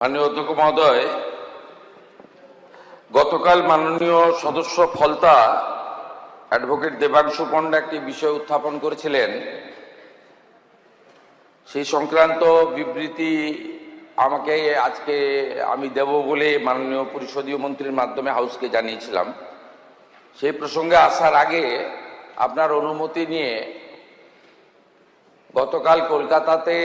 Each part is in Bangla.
মাননীয় অধ্যক্ষ মহোদয়, গতকাল মাননীয় সদস্য ফলতা অ্যাডভোকেট দেবাংশু পণ্ডা একটি বিষয় উত্থাপন করেছিলেন। সেই সংক্রান্ত বিবৃতি আমাকে আজকে আমি দেব বলে মাননীয় পরিষদীয় মন্ত্রীর মাধ্যমে হাউসকে জানিয়েছিলাম। সেই প্রসঙ্গে আসার আগে আপনার অনুমতি নিয়ে গতকাল কলকাতাতে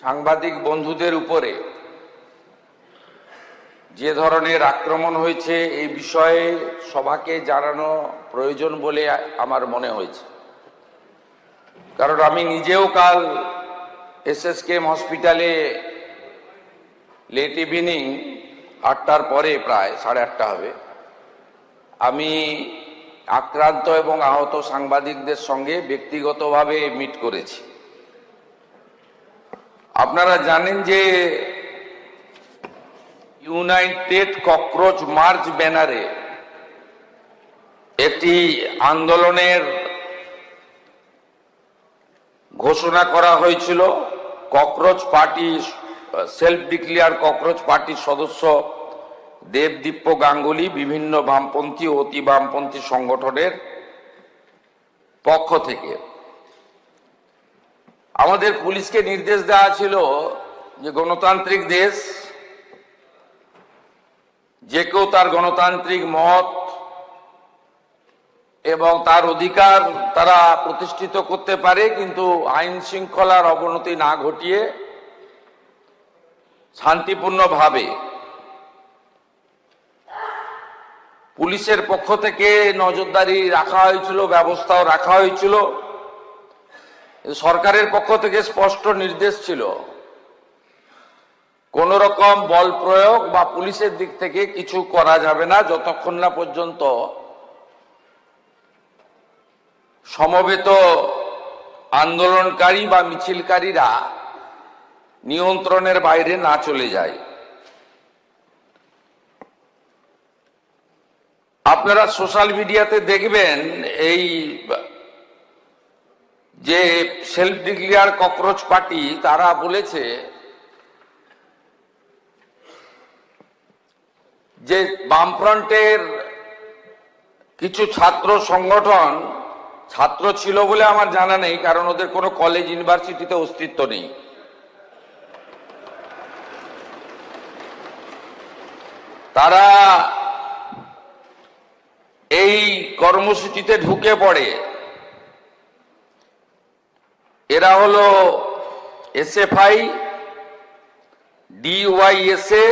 সাংবাদিক বন্ধুদের উপরে যে ধরনের আক্রমণ হয়েছে এই বিষয়ে সভাকে জানানো প্রয়োজন বলে আমার মনে হয়েছে। কারণ আমি নিজেও কাল এসএসকেএম হসপিটালে লেট ইভিনিং 8টার পরে প্রায় 8:30 হবে আমি আক্রান্ত এবং আহত সাংবাদিকদের সঙ্গে ব্যক্তিগতভাবে মিট করেছি। আপনারা জানেন যে ইউনাইটেড ককরোচ মার্চ ব্যানারে একটি আন্দোলনের ঘোষণা করা হয়েছিল। Cockroach party, self declare cockroach পার্টির সদস্য দেবদীপ্য গাঙ্গুলি বিভিন্ন বামপন্থী ও অতি বামপন্থী সংগঠনের পক্ষ থেকে আমাদের পুলিশকে নির্দেশ দেওয়া ছিল যে গণতান্ত্রিক দেশ, যে কেউ তার গণতান্ত্রিক মত এবং তার অধিকার তারা প্রতিষ্ঠিত করতে পারে, কিন্তু আইন শৃঙ্খলার অবনতি না ঘটিয়ে শান্তিপূর্ণভাবে। পুলিশের পক্ষ থেকে নজরদারি রাখা হয়েছিল, ব্যবস্থাও রাখা হয়েছিল। সরকারের পক্ষ থেকে স্পষ্ট নির্দেশ ছিল কোন রকম বল প্রয়োগ বা পুলিশের দিক থেকে কিছু করা যাবে না যতক্ষণ না পর্যন্ত সমবেত আন্দোলনকারী বা মিছিলকারীরা নিয়ন্ত্রণের বাইরে না চলে যায়। আপনারা সোশ্যাল মিডিয়াতে দেখবেন এই যে সেলফ ডিক্লেয়ার ককরোচ পার্টি তারা বলেছে যে বামফ্রন্টের কিছু ছাত্র সংগঠন, ছাত্র ছিল বলে আমার জানা নেই কারণ ওদের কোনো কলেজ ইউনিভার্সিটিতে অস্তিত্ব নেই, তারা এই কর্মসূচিতে ঢুকে পড়ে। এরা হলো এসএফআই, ডিওয়াইএসএ,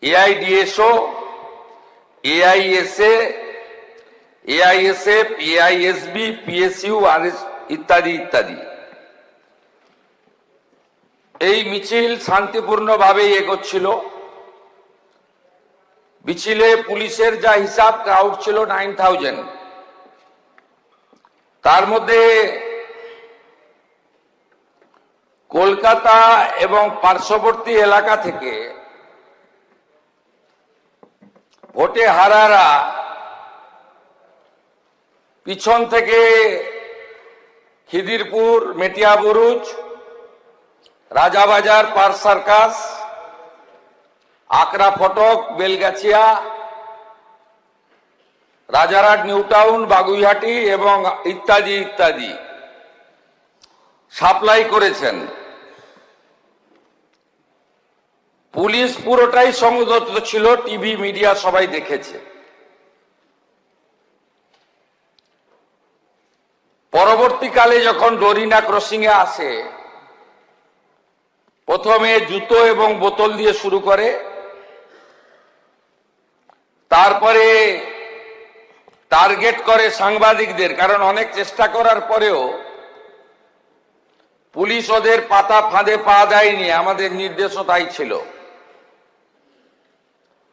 এআইডিএসও, এআইএসএ, এআইএসএফ, এআইএসবি, পিএসইউ আর ইত্যাদি ইত্যাদি। এই মিছিল শান্তিপূর্ণভাবে এগোচ্ছিল। মিছিলে পুলিশের যা হিসাব ক্রাউড ছিল 9000, তার মধ্যে কলকাতা এবং পার্শ্ববর্তী এলাকা থেকে ভোটে হারারা পিছন থেকে খিদিরপুর, মেটিয়াবুরুজ, রাজাবাজার, পার্ক সার্কাস, আকরা ফটক, বেলগাছিয়া, রাজারহাট, নিউ টাউন, বাগুইহাটি এবং ইত্যাদি ইত্যাদি সাপ্লাই করেছেন। পুলিশ পুরোটাই সংযত ছিল, টিভি মিডিয়া সবাই দেখেছে। পরবর্তীকালে যখন ডোরিনা ক্রসিং এ আসে, প্রথমে জুতো এবং বোতল দিয়ে শুরু করে, তারপরে টার্গেট করে সাংবাদিকদের, কারণ অনেক চেষ্টা করার পরেও পুলিশ ওদের পাতা ফাঁদে পা দেয়নি। আমাদের নির্দেশও তাই ছিল।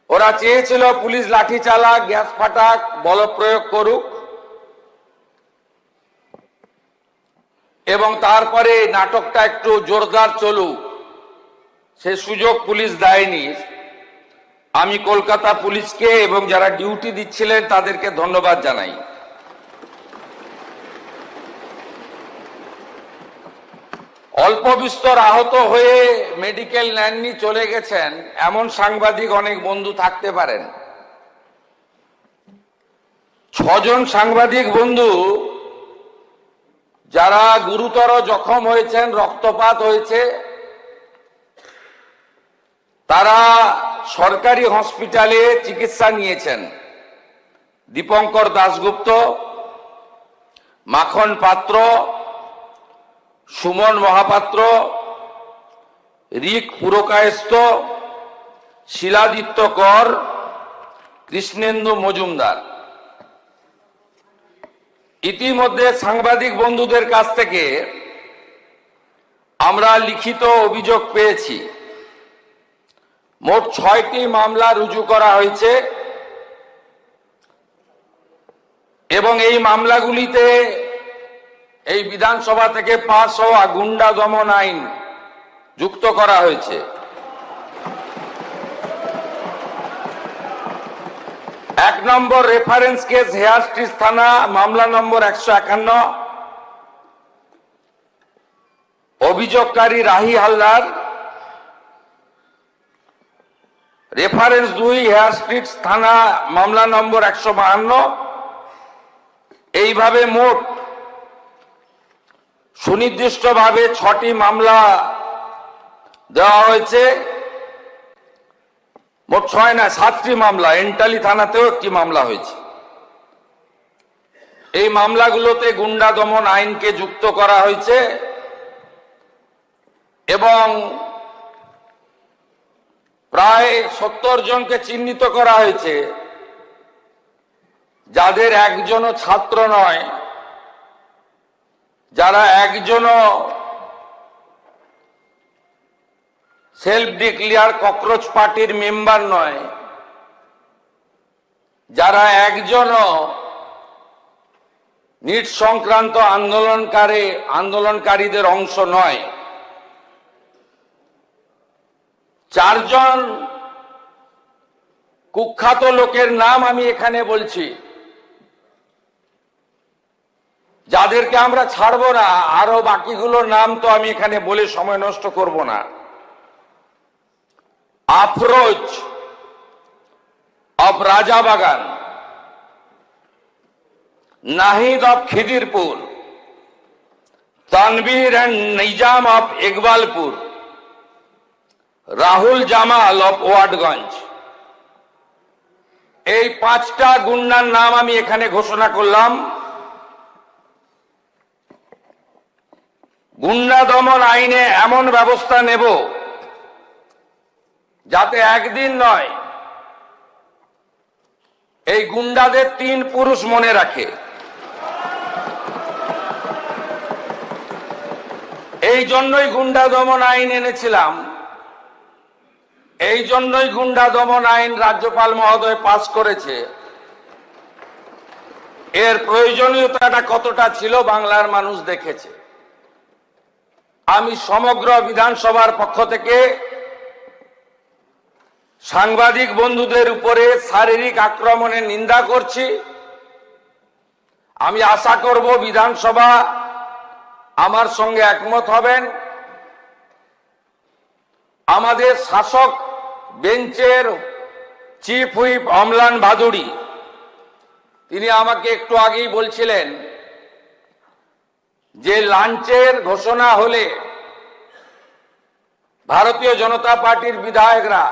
ওরা চেয়েছিল পুলিশ লাঠি চালাক, গ্যাস ফাটাক, বল প্রয়োগ করুক এবং তারপরে নাটকটা একটু জোরদার চলুক। সে সুযোগ পুলিশ দেয়নি। আমি কলকাতা পুলিশকে এবং যারা ডিউটি দিচ্ছিলেন তাদেরকে ধন্যবাদ জানাই। অল্প বিস্তর আহত হয়ে মেডিকেল নেননি, চলে গেছেন এমন সাংবাদিক অনেক বন্ধু থাকতে পারেন। 6 জন সাংবাদিক বন্ধু যারা গুরুতর জখম হয়েছেন, রক্তপাত হয়েছে, তারা সরকারি হসপিটালে চিকিৎসা নিয়েছেন। দীপঙ্কর দাশগুপ্ত, মাখন পাত্র, সুমন মহাপাত্র, রিক পুরকায়স্থ, শিলাদিত্য কর, কৃষ্ণেন্দু মজুমদার। ইতিমধ্যে সাংবাদিক বন্ধুদের কাছ থেকে আমরা লিখিত অভিযোগ পেয়েছি। মোট 6টি মামলা রুজু করা হয়েছে এবং এই মামলাগুলিতে এই বিধানসভা থেকে পাস হওয়া গুন্ডা দমন আইন যুক্ত করা হয়েছে। 1 নম্বর রেফারেন্স কেস হেয়ার স্ট্রিট থানা, মামলা নম্বর 151, অভিযোগকারী Rahi Haldar. Reference 2 Hare Street থানা, মামলা নম্বর 152। এইভাবে মোট সুনির্দিষ্টভাবে 6টি মামলা দেওয়া হয়েছে। মোট 6 না 7টি মামলা, এন্টালি থানাতেও একটি মামলা হয়েছে। এই মামলাগুলোতে গুন্ডা দমন আইনকে যুক্ত করা হয়েছে এবং প্রায় 70 জনকে চিহ্নিত করা হয়েছে, যাদের একজনও ছাত্র নয়, যারা একজনও সেলফ ডিক্লেয়ার ককরোচ পার্টির মেম্বার নয়, যারা একজনও নিট সংক্রান্ত আন্দোলনকারীদের অংশ নয়। 4 জন কুখ্যাত লোকের নাম আমি এখানে বলছি, যাদেরকে আমরা ছাড়বো না। আরো বাকিগুলোর নাম তো আমি এখানে বলে সময় নষ্ট করব না। Afroz of Rajabagan, Nahid of Khidirpur, Tanvir and Nizam of Iqbalpur, Rahul Jamal of Watgunge. এই 5টা গুন্ডার নাম আমি এখানে ঘোষণা করলাম। গুন্ডা দমন আইনে এমন ব্যবস্থা নেব যাতে একদিন নয়, এই গুন্ডাদের 3 পুরুষ মনে রাখে। এই জন্যই গুন্ডা দমন আইন এনেছিলাম, এই জন্যই গুন্ডা দমন আইন রাজ্যপাল মহোদয় পাস করেছে। এর প্রয়োজনীয়তাটা কতটা ছিল বাংলার মানুষ দেখেছে। আমি সমগ্র বিধানসভার পক্ষ থেকে সাংবাদিক বন্ধুদের উপরে শারীরিক আক্রমণের নিন্দা করছি। আমি আশা করব বিধানসভা আমার সঙ্গে একমত হবেন। আমাদের শাসক বেঞ্চের চিফ হুইপ অম্লান ভাদুড়ী, তিনি আমাকে একটু আগেই বলছিলেন যে লাঞ্চের ঘোষণা হলে ভারতীয় জনতা পার্টির বিধায়করা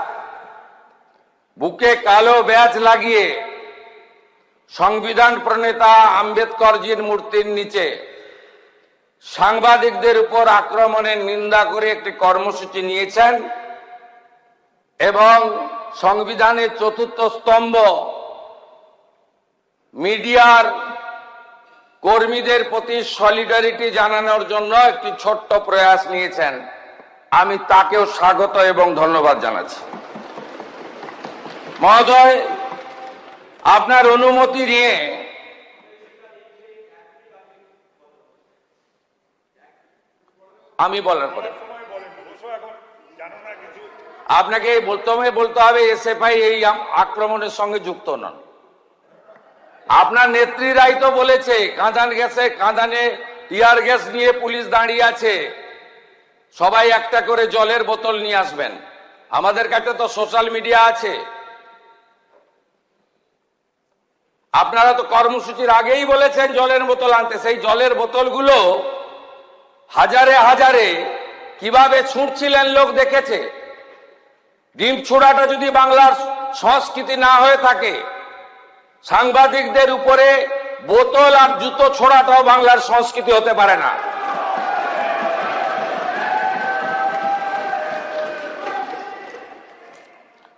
বুকে কালো ব্যাজ লাগিয়ে সংবিধান প্রণেতা আম্বেদকরজির মূর্তির নিচে সাংবাদিকদের উপর আক্রমণের নিন্দা করে একটি কর্মসূচি নিয়েছেন এবং সংবিধানের 4র্থ স্তম্ভ মিডিয়ার কর্মীদের প্রতি সলিডারিটি জানানোর জন্য একটি ছোট্ট প্রয়াস নিয়েছেন। আমি তাকেও স্বাগত এবং ধন্যবাদ জানাচ্ছি। মহোদয়, আপনার অনুমতি নিয়ে আমি বলার পরে আপনাকে বলতে হবে এসএফআই এই আক্রমণের সঙ্গে যুক্ত নন। আপনার নেত্রীরাই তো বলেছে কাঁদানে টিয়ার গ্যাস নিয়ে পুলিশ দাঁড়িয়ে আছে, সবাই একটা করে জলের বোতল নিয়ে আসবেন। আমাদের কাছে তো সোশ্যাল মিডিয়া আছে। আপনারা তো কর্মসূচির আগেই বলেছেন জলের বোতল আনতে। সেই জলের বোতলগুলো হাজারে হাজারে কিভাবে ছুঁড়ছিলেন লোক দেখেছে। ডিম ছোড়াটা যদি বাংলার সংস্কৃতি না হয়ে থাকে, সাংবাদিকদের উপরে বোতল আর জুতো ছোড়াটাও বাংলার সংস্কৃতি হতে পারে না।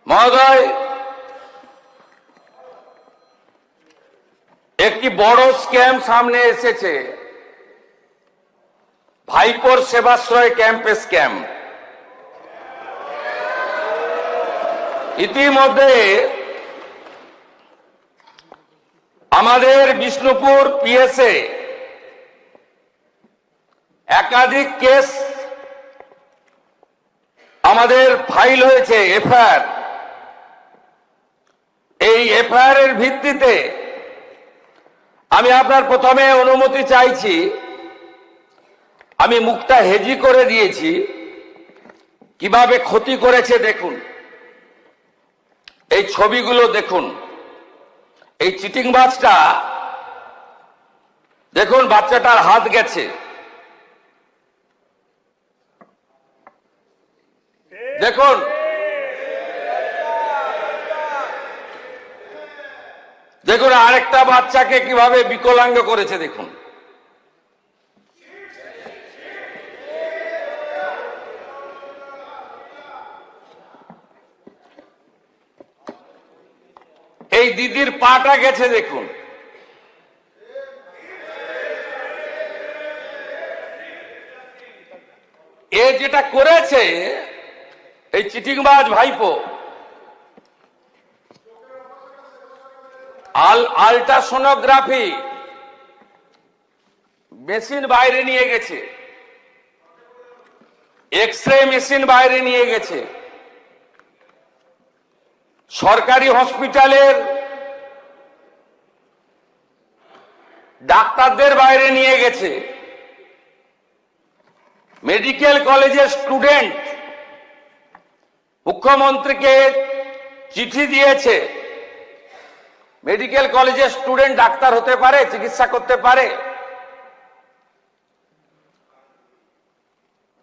মহোদয়, একটি বড় স্ক্যাম সামনে এসেছে, ভাইপোর সেবাশ্রয় ক্যাম্পে স্ক্যাম। ইতিমধ্যে আমাদের বিষ্ণুপুর পিএসএ একাধিক কেস আমাদের ফাইল হয়েছে, এফআইআর। এই এফআইআর এর ভিত্তিতে আমি আপনার প্রথমে অনুমতি চাইছি, আমি মুখটা হেজি করে দিয়েছি, কিভাবে ক্ষতি করেছে দেখুন। এই ছবিগুলো দেখুন। এই চিটিংবাজটা দেখুন, বাচ্চাটার হাত গেছে। দেখুন, দেখুন আরেকটা বাচ্চাকে কিভাবে বিকলাঙ্গ করেছে দেখুন। এই দিদির পাটা গেছে দেখুন। এ যেটা করেছে এই চিটিংবাজ ভাইপো, আল্ট্রাসোনোগ্রাফি মেশিন বাইরে নিয়ে গেছে, এক্সরে মেশিন বাইরে নিয়ে গেছে, সরকারি হসপিটালের ডাক্তারদের বাইরে নিয়ে গেছে, মেডিকেল কলেজের স্টুডেন্ট মুখ্যমন্ত্রীকে চিঠি দিয়েছে। মেডিকেল কলেজের স্টুডেন্ট ডাক্তার হতে পারে, চিকিৎসা করতে পারে?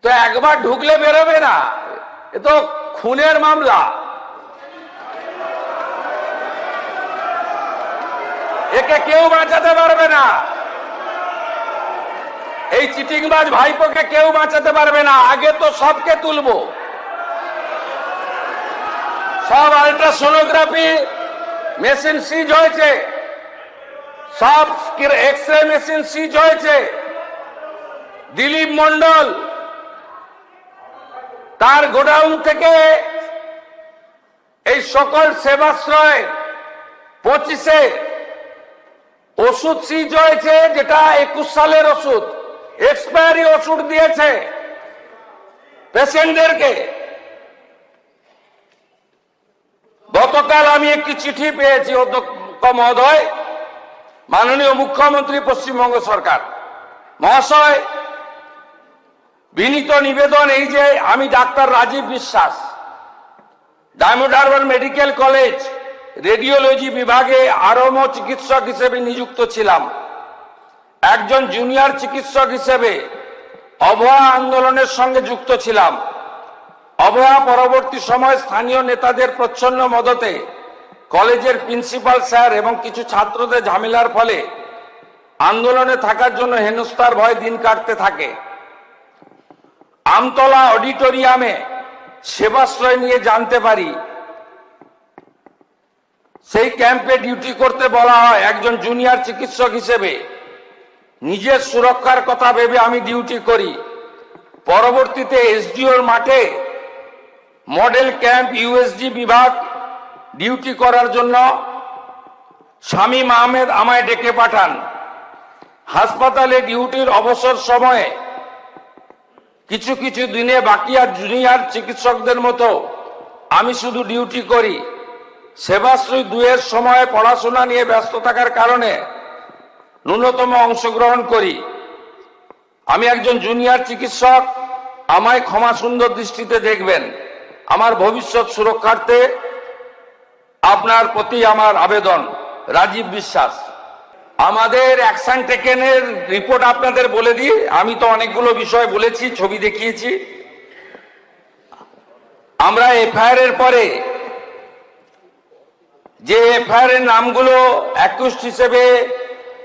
তো একবার ঢুকলে বেরোবে না, এ তো খুনের মামলা। একে কেউ বাঁচাতে পারবে না। এই চিটিংবাজ ভাইপোকে কেউ বাঁচাতে পারবে না। আগে তো সবকে তুলবো। সব আল্ট্রাসোনোগ্রাফি মেশিন সিজ হয়েছে, সব এক্সরে মেশিন সিজ হয়েছে। দিলীপ মন্ডল তার গোডাউন থেকে এই সকল সেবাশ্রয় 25-এ ওষুধ সিজ হয়েছে, যেটা 21 সালের ওষুধ, এক্সপায়ারি ওষুধ দিয়েছে পেশেন্টদেরকে। গতকাল আমি একটি চিঠি পেয়েছি অধ্যক্ষ মহোদয়, মাননীয় মুখ্যমন্ত্রী পশ্চিমবঙ্গ সরকার মহাশয়, বিনীত নিবেদন এই যে আমি ডাক্তার রাজীব বিশ্বাস diamond Harbour medical college radiology বিভাগে আরম্ভ চিকিৎসক হিসেবে নিযুক্ত ছিলাম। একজন জুনিয়র চিকিৎসক হিসেবে অভয়া আন্দোলনের সঙ্গে যুক্ত ছিলাম। অভয়া পরবর্তী সময় স্থানীয় নেতাদের প্রচ্ছন্ন মদতে কলেজের প্রিন্সিপাল স্যার এবং কিছু ছাত্রদের ঝামেলার ফলে আন্দোলনে থাকার জন্য হেনস্থার ভয় দিন কাটতে থাকে। আমতলা অডিটোরিয়ামে সেবাশ্রয় নিয়ে জানতে পারি সেই ক্যাম্পে ডিউটি করতে বলা হয়। একজন জুনিয়র চিকিৎসক হিসেবে নিজের সুরক্ষার কথা ভেবে আমি ডিউটি করি। পরবর্তীতে এসডিওর মাঠে মডেল ক্যাম্প ইউএসজি বিভাগ ডিউটি করার জন্য শামীম আহমেদ আমায় ডেকে পাঠান। হাসপাতালে ডিউটির অবসর সময়ে কিছু কিছু দিনে বাকি আর জুনিয়র চিকিৎসকদের মতো আমি শুধু ডিউটি করি। সেবাশ্রী 2-এর সময় পড়াশোনা নিয়ে ব্যস্ত থাকার কারণে ন্যূনতম অংশগ্রহণ করি। আমি একজন জুনিয়র চিকিৎসক, আমায় ক্ষমা সুন্দর দৃষ্টিতে দেখবেন। আমার ভবিষ্যৎ সুরক্ষার্থে আপনার প্রতি আমার আবেদন। রাজীব বিশ্বাস। আমাদের অ্যাকশন টেকেনের রিপোর্ট আপনাদের বলে দিই। আমি তো অনেকগুলো বিষয় বলেছি, ছবি দেখিয়েছি। আমরা এফআইআর এর পরে যে এফআইআর এর নামগুলো অ্যাকিউজড হিসেবে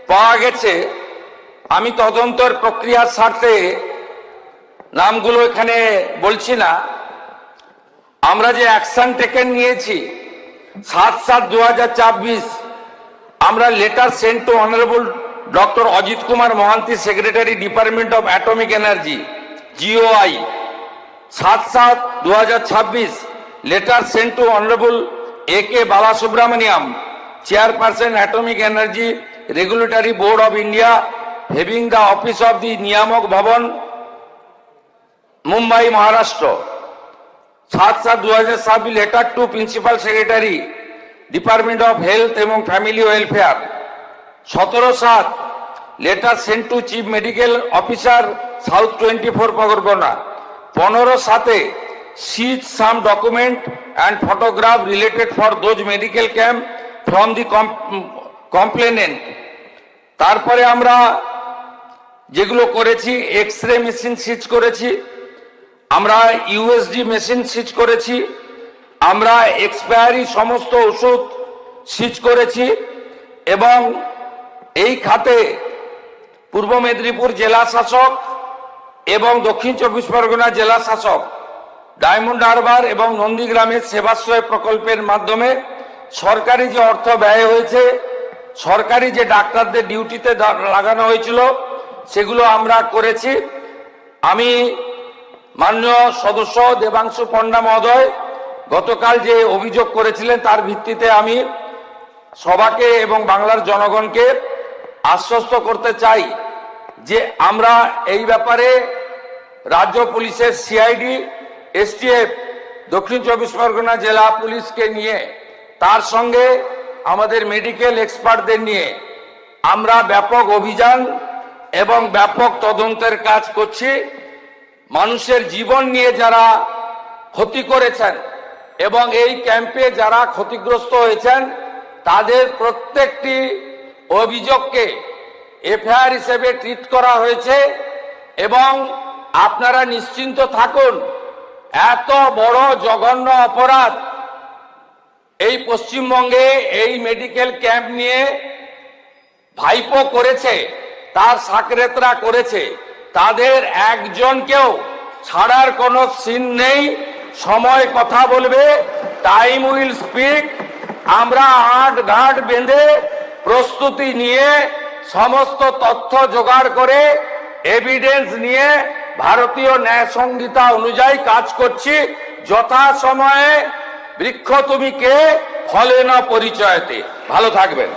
পাওয়া গেছে, আমি তদন্তের প্রক্রিয়ার স্বার্থে নামগুলো এখানে বলছি না। আমরা যে অ্যাকশন টেকেন নিয়েছি 7/7/2024, আমরা letter sent to honourable doctor Ajit Kumar Mohanty, secretary department of atomic energy, GOI। 7/7/2026, letter sent to honourable AK Balasubramaniam, chairperson atomic energy regulatory board of India, having the office of the Niyamak Bhavan, Mumbai, Maharashtra. 7/7/2026, letter to principal secretary department of health এবং family welfare. 17/7, letter sent to chief medical officer, south 24 Pargana. 15/7, seize some document and photograph related for those medical camp from the complainant। তারপরে আমরা যেগুলো করেছি, এক্স-রে মেশিন সিজ করেছি, আমরা USG মেশিন সিজ করেছি, আমরা এক্সপায়ারি সমস্ত ওষুধ সিজ করেছি। এবং এই খাতে পূর্ব মেদিনীপুর জেলা শাসক এবং দক্ষিণ 24 পরগনা জেলা শাসক ডায়মন্ড হারবার এবং নন্দীগ্রামের সেবাশ্রয় প্রকল্পের মাধ্যমে সরকারি যে অর্থ ব্যয় হয়েছে, সরকারি যে ডাক্তারদের ডিউটিতে লাগানো হয়েছিল, সেগুলো আমরা করেছি। আমি মাননীয় সদস্য দেবাংশু পণ্ডা মহোদয় গতকাল যে অভিযোগ করেছিলেন, তার ভিত্তিতে আমি সবাকে এবং বাংলার জনগণকে আশ্বস্ত করতে চাই যে আমরা এই ব্যাপারে রাজ্য পুলিশের CID, STF, দক্ষিণ 24 পরগনা জেলা পুলিশকে নিয়ে, তার সঙ্গে আমাদের মেডিকেল এক্সপার্টদের নিয়ে আমরা ব্যাপক অভিযান এবং ব্যাপক তদন্তের কাজ করছি। মানুষের জীবন নিয়ে যারা ক্ষতি করেছেন এবং এই ক্যাম্পে যারা ক্ষতিগ্রস্ত হয়েছেন, তাদের প্রত্যেকটি অভিযোগকে এফআইআর হিসেবে ট্রিট করা হয়েছে। এবং আপনারা নিশ্চিন্ত থাকুন, এত বড় জঘন্য অপরাধ এই পশ্চিমবঙ্গে এই মেডিকেল ক্যাম্প নিয়ে ভাইপো করেছে, তার সাকরেতরা করেছে, তাদের একজনকেও ছাড়ার কোনো সিন নেই। সময় কথা বলবে, টাইম উইল স্পিক। আমরা আট ঘাট বেঁধে প্রস্তুতি নিয়ে সমস্ত তথ্য জোগাড় করে এভিডেন্স নিয়ে ভারতীয় ন্যায় সংহিতা অনুযায়ী কাজ করছি। যথা সময়ে বৃক্ষ তুমি কে, ফলে না পরিচয়তে। ভালো থাকবেন।